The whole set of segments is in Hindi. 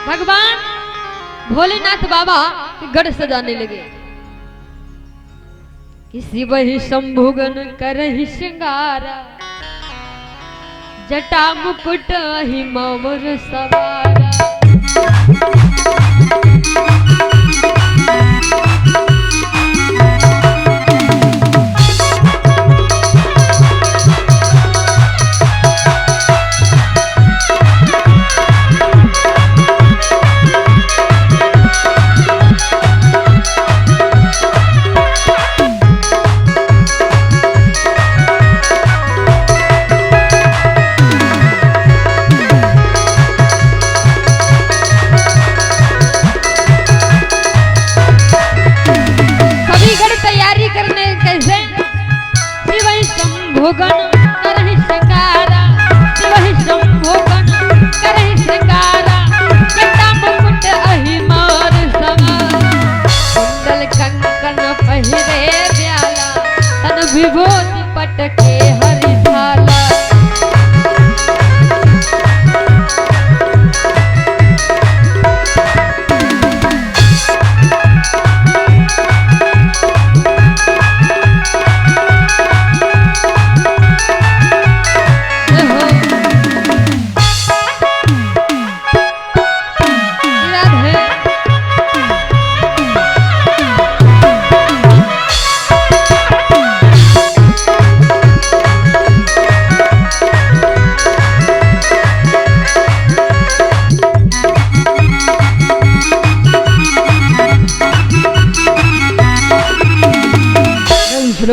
भगवान भोलेनाथ बाबा गढ़ सजाने लगे। किसी वही शंभुगन करहि श्रृंगारा, जटा मुकुट ही मोर सवारा। भोगन करहि श्रृंगारा, वही शंभोगन करहि श्रृंगारा, जटा मुकुट अहि मोर सवारा। कुंडल कंकन पहिरे ब्याला, तन विभूति पटके हरिभाला।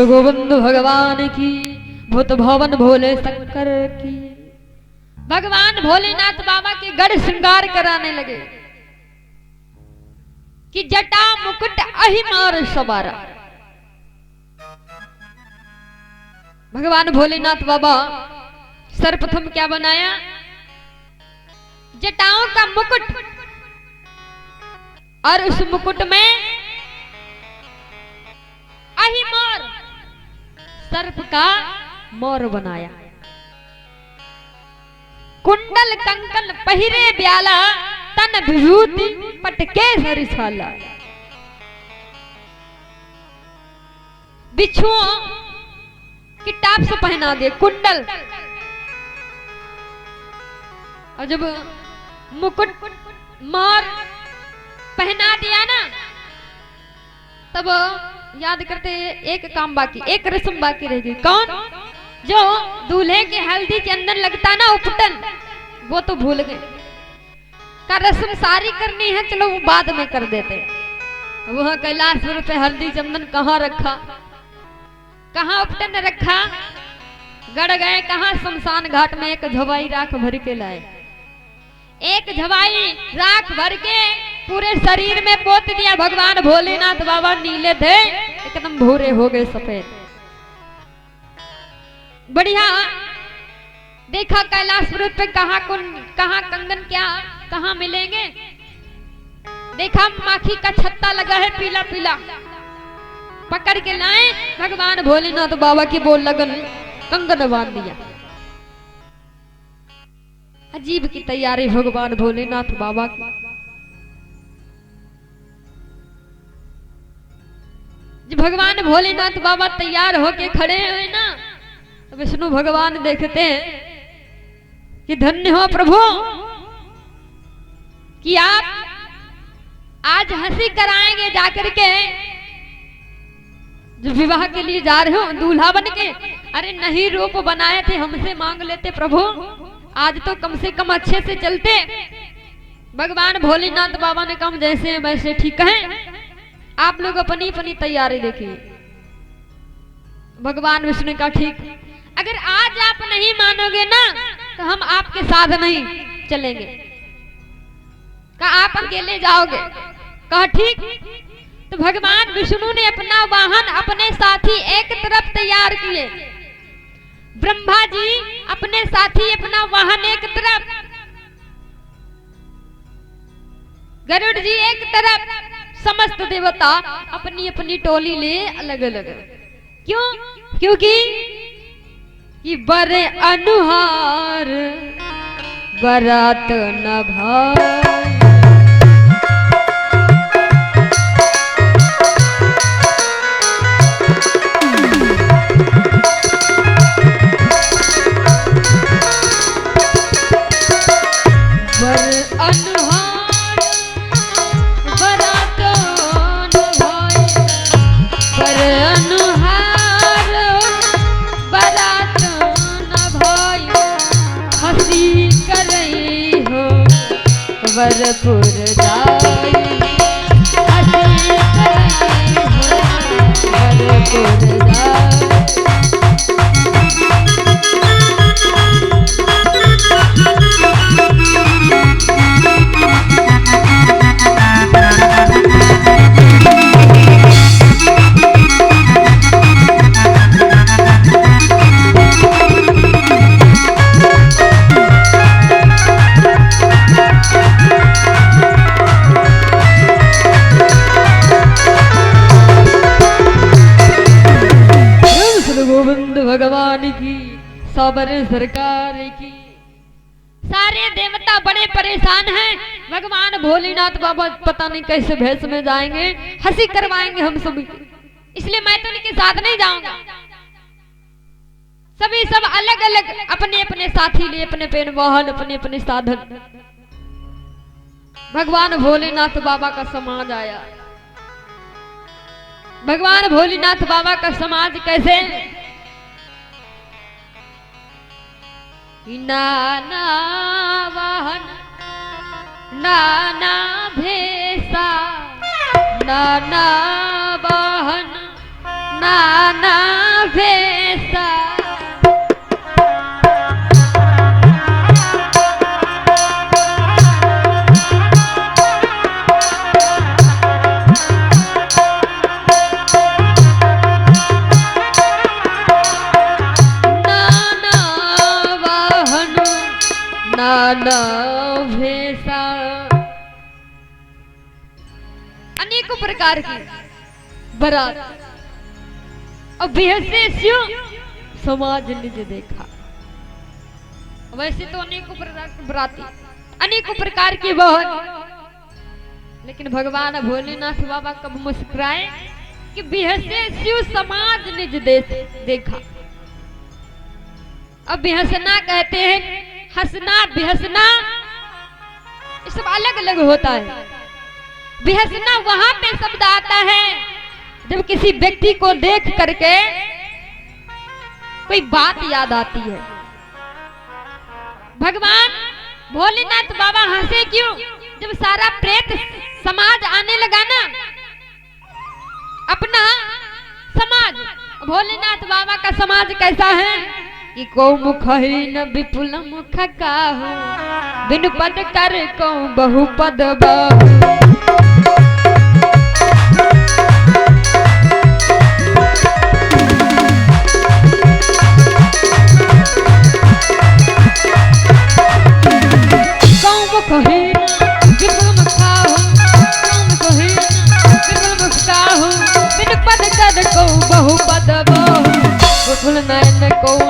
गोविंद भगवान की, भूत भवन भोले शंकर की। भगवान भोलेनाथ बाबा के गढ़ श्रृंगार कराने लगे कि जटा मुकुट अहि मोर सवारा। भगवान भोलेनाथ बाबा सर्वप्रथम क्या बनाया? जटाओं का मुकुट, और उस मुकुट में अहि मोर सर्प का मोर बनाया। कुंडल कंकन पहिरे ब्याला, तन विभूति पटके हरिभाला। बिच्छुओं की टाप से पहना दे कुंडल, और जब मुकुट मोर पहना दिया ना, तब याद करते एक काम बाकी, एक रस्म बाकी रह गई। कौन? जो दूल्हे के हल्दी के अंदर लगता ना उपटन, वो तो भूल गए। का रस्म सारी करनी है, चलो वो बाद में कर देते। वह कैलाशपुर पे हल्दी चंदन कहाँ रखा, कहाँ उपटन रखा? गड़ गए कहाँ? शमशान घाट में एक झवाई राख भर के लाए। एक झवाई राख भर के पूरे शरीर में पोत दिया। भगवान भोलेनाथ बाबा नीले थे, एकदम भूरे हो गए, सफेद। बढ़िया देखा कैलाश पर्वत पे कहाँ कंगन क्या कहाँ मिलेंगे? देखा माखी का छत्ता लगा है पीला पीला, पकड़ के लाए। भगवान भोलेनाथ बाबा की बोल लगन कंगन बांध दिया। अजीब की तैयारी भगवान भोलेनाथ बाबा की। जब भगवान भोलेनाथ बाबा तैयार होके खड़े हुए ना, तो विष्णु भगवान देखते हैं कि धन्य हो प्रभु कि आप आज हंसी कराएंगे जाकर के, जो विवाह के लिए जा रहे हो दूल्हा बन के। अरे नहीं, रूप बनाए थे हमसे मांग लेते प्रभु, आज तो कम से कम अच्छे से चलते। भगवान भोलेनाथ बाबा ने कहा जैसे वैसे ठीक है, आप लोग अपनी अपनी तैयारी देखिए। भगवान विष्णु का ठीक, अगर आज आप नहीं मानोगे ना तो हम आपके साथ नहीं चलेंगे। कहा आप अकेले जाओगे? कहा ठीक। तो भगवान विष्णु ने अपना वाहन अपने साथी एक तरफ तैयार किए, ब्रह्मा जी अपने साथी अपना वाहन एक तरफ, गरुड़ जी एक तरफ, समस्त देवता अपनी अपनी टोली ले अलग अलग। क्यों? क्योंकि कि बरे अनुहार बरात न भाई। हसी करई हो वरपुर जाई, हसी करई हो वरपुर जाई। भगवान की सबर सरकार की। सारे देवता बड़े परेशान हैं। भगवान भोलेनाथ बाबा पता नहीं कैसे भेष में जाएंगे, हंसी करवाएंगे हम सभी, इसलिए मैं तो उनके साथ नहीं जाऊंगा। सभी सब अलग अलग अपने अपने साथी लिए, अपने पेन वाहन, अपने अपने साधन। भगवान भोलेनाथ बाबा का समाज आया। भगवान भोलेनाथ बाबा का समाज कैसे? नाना वाहन नाना भेषा, नाना वाहन नाना भेषा। नाना भेषा, अनेकों प्रकार की बारात और बेहसे समाज निज देखा। वैसे तो अनेकों प्रकार की बराती, अनेकों प्रकार की बहन, लेकिन भगवान भोलेनाथ बाबा कब मुस्कुराए कि बेहसे समाज निज देखा। अब बेहसना कहते हैं, हंसना बेहसना ये सब अलग अलग होता है। बेहसना वहां पे शब्द आता है जब किसी व्यक्ति को देख करके कोई बात याद आती है। भगवान भोलेनाथ बाबा हंसे क्यों? जब सारा प्रेत समाज आने लगा ना, अपना समाज, भोलेनाथ बाबा का समाज कैसा है कि को मुखहीन विपुल मुख काहू, बिन पद कर को बहु पद बाहु। को मुखहीन विपुल मुख काहू, को मुखहीन विपुल मुख काहू, बिन पद कर को बहु पद बाहु। विपुल नयन को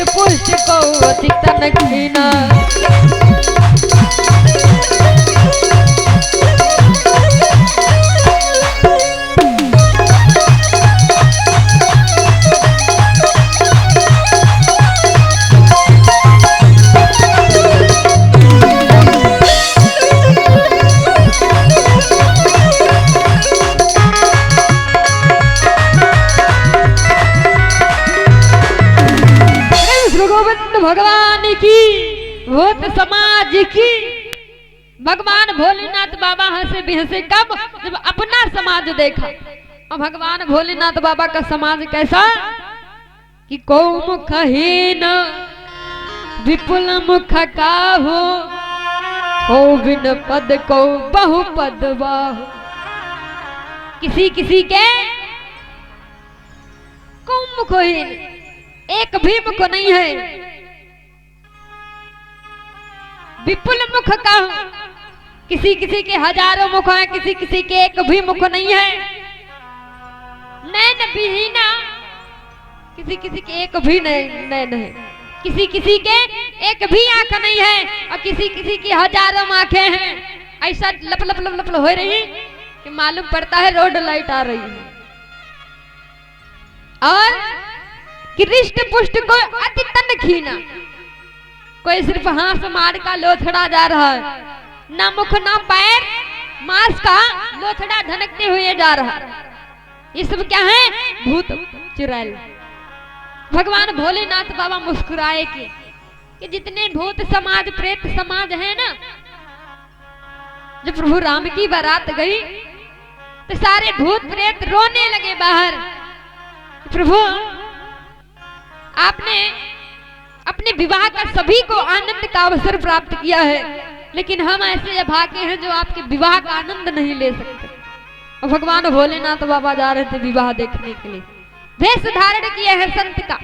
पुष्ट को अति तनकीना। भगवान की, भूत समाज की। भगवान भोलेनाथ बाबा हंसे बेहसे कब? जब अपना समाज देखा। और भगवान भोलेनाथ बाबा का समाज कैसा कि को मुखहीन विपुल मुख काहू, को बिन पद को बहु पद बाहु। किसी किसी के को मुखहीन, एक भी मुख नहीं है। विपुल मुख का, किसी किसी के हजारों मुख हैं, किसी किसी के एक भी मुख नहीं है। नैन विहीना, किसी किसी के एक भी नैन है, किसी किसी के एक भी आंख नहीं है, और किसी किसी की हजारों आंखें हैं। ऐसा लप लप लप लप हो रही कि मालूम पड़ता है रोड लाइट आ रही है। और कि रिष्ट पुष्ट को अति तनखीना, कोई सिर्फ हाथ मार का लोथड़ा जा रहा है, ना मुख ना पैर, मांस का लोथड़ा धनकते हुए जा रहा है। ये सब क्या है? भूत चुड़ैल। भगवान भोलेनाथ बाबा मुस्कुराए कि कि जितने भूत समाज प्रेत समाज है ना, जब प्रभु राम की बारात गई तो सारे भूत प्रेत रोने लगे बाहर। प्रभु आपने अपने विवाह का सभी को आनंद का अवसर प्राप्त किया है, लेकिन हम ऐसे अभागे हैं जो आपके विवाह का आनंद नहीं ले सकते। और भगवान भोलेनाथ बाबा जा रहे थे विवाह देखने के लिए, वेश धारण किए हैं संत का,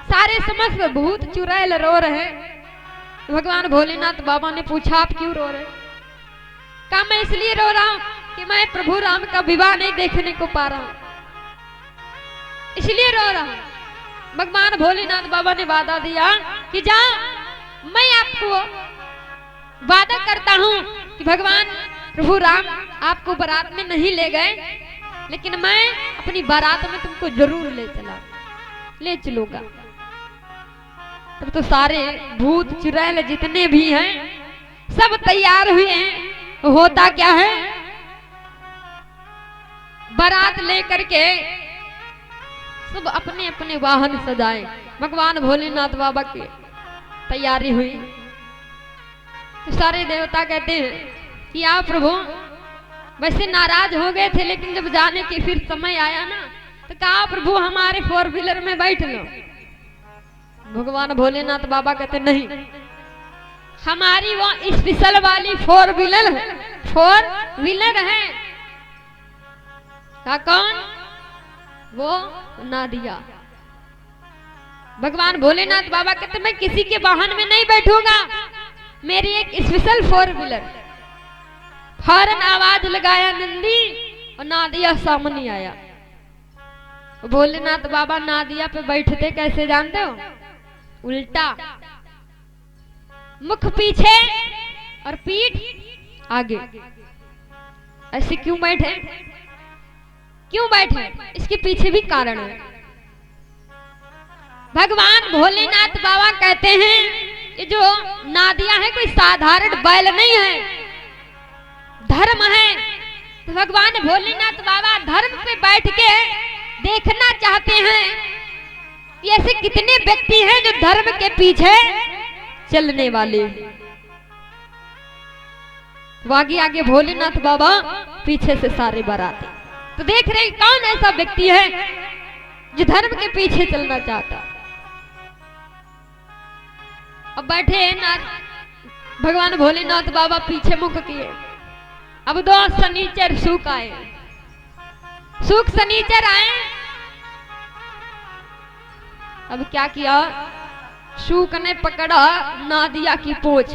सारे समस्त भूत चुड़ैल रो रहे। भगवान भोलेनाथ बाबा ने पूछा आप क्यों रो रहे? कहा मैं इसलिए रो रहा हूं कि मैं प्रभु राम का विवाह नहीं देखने को पा रहा हूं, इसलिए रो रहा हूं। भगवान भोलेनाथ बाबा ने वादा दिया कि जा, मैं आपको वादा करता हूं कि भगवान प्रभु राम आपको बारात में नहीं ले गए, लेकिन मैं अपनी बारात में तुमको जरूर ले चलूंगा। तब तो सारे भूत चुड़ैल जितने भी हैं सब तैयार हुए हैं। होता क्या है, बारात लेकर के सब अपने अपने वाहन सजाए। भगवान भोलेनाथ बाबा की तैयारी हुई तो सारे देवता कहते हैं कि आप प्रभु वैसे नाराज हो गए थे, लेकिन जब जाने की फिर समय आया ना तो कहा प्रभु हमारे 4 व्हीलर में बैठ लो। भगवान भोलेनाथ बाबा कहते नहीं, हमारी वो स्पेशल वाली 4 व्हीलर है। कहा कौन? वो नादिया। भगवान भोलेनाथ बाबा कहते मैं किसी के वाहन में नहीं बैठूंगा, मेरी एक स्पेशल 4 व्हीलर। फौरन आवाज लगाया नंदी और नादिया सामने आया। भोलेनाथ बाबा नादिया पे बैठते कैसे जानते हो? उल्टा, मुख पीछे और पीठ आगे। ऐसे क्यों बैठे? इसके पीछे भी कारण है। भगवान भोलेनाथ बाबा कहते हैं ये जो नादिया है कोई साधारण बैल नहीं है, धर्म है। तो भगवान भोलेनाथ बाबा धर्म पे बैठ के देखना चाहते हैं कि ऐसे कितने व्यक्ति हैं जो धर्म के पीछे चलने वाले। आगे आगे भोलेनाथ बाबा, पीछे से सारे बाराती। तो देख रहे कौन ऐसा व्यक्ति है जो धर्म के पीछे चलना चाहता। अब बैठे ना भगवान भोलेनाथ बाबा पीछे मुख किए। अब 2 शनिचर सुख आए, सुख शनिचर आए। अब क्या किया, शुक ने पकड़ा नादिया की पोंछ।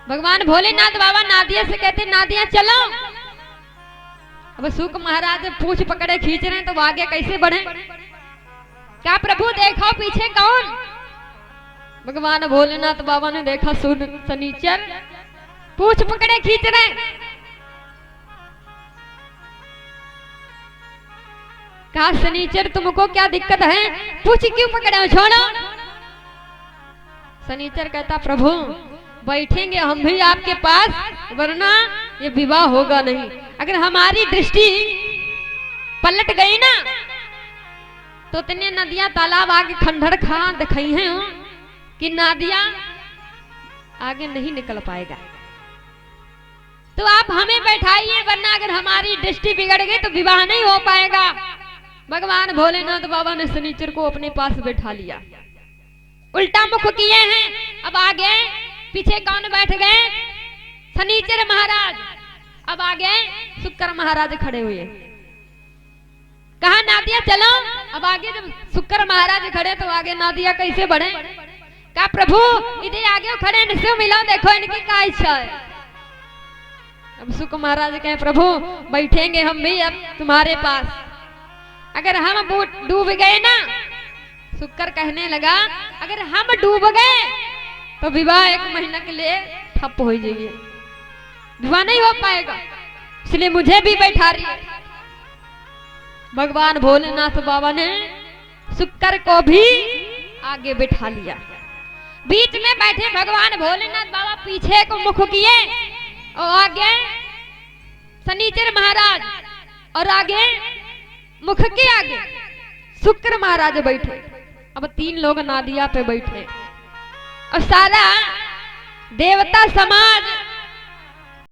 भगवान भोलेनाथ बाबा नादिया से कहते नादिया चलो। अब शुक महाराज पूंछ पकड़े खींच रहे हैं तो आगे कैसे बढ़े? क्या प्रभु देखो पीछे कौन? भगवान भोलेनाथ बाबा ने देखा शनिचर पूंछ पकड़े खींच रहे। कहा शनिचर तुमको क्या दिक्कत है, पूछ क्यों पकड़े हो, छोड़ो। शनिचर कहता प्रभु बैठेंगे हम भी आपके पास, वरना ये विवाह होगा नहीं। अगर हमारी दृष्टि पलट गई ना तो इतने नदियां तालाब आगे खंडर खा दिखाई हैं कि नादिया आगे नहीं निकल पाएगा। तो आप हमें बैठाइए, वरना अगर हमारी दृष्टि बिगड़ गई तो विवाह नहीं हो पाएगा। भगवान भोलेनाथ बाबा ने शनिचर को अपने पास बैठा लिया, उल्टा मुख किए हैं। अब आगे पीछे कौन बैठ गए? शनिचर महाराज। अब आगे शुक्र महाराज खड़े हुए। कहा नादिया चलो। अब आगे जब शुक्र महाराज खड़े तो आगे नादिया कैसे बढ़े? कहा प्रभु इधर आगे खड़े, इनसे मिलो, देखो इनकी क्या इच्छा है। अब शुक्र महाराज कहे प्रभु बैठेंगे हम भी अब तुम्हारे पास, अगर हम डूब गए ना, शुक्र कहने लगा अगर हम डूब गए तो विवाह 1 महीना के लिए ठप हो जाइए, विवाह नहीं हो पाएगा, इसलिए मुझे भी बैठा रही। भगवान भोलेनाथ बाबा ने शुक्र को भी आगे बैठा लिया। बीच में बैठे भगवान भोलेनाथ बाबा पीछे को मुख किए और आगे शनिचर महाराज और आगे मुख के आगे शुक्र महाराज बैठे। अब 3 लोग नादिया पे बैठे और सारा देवता समाज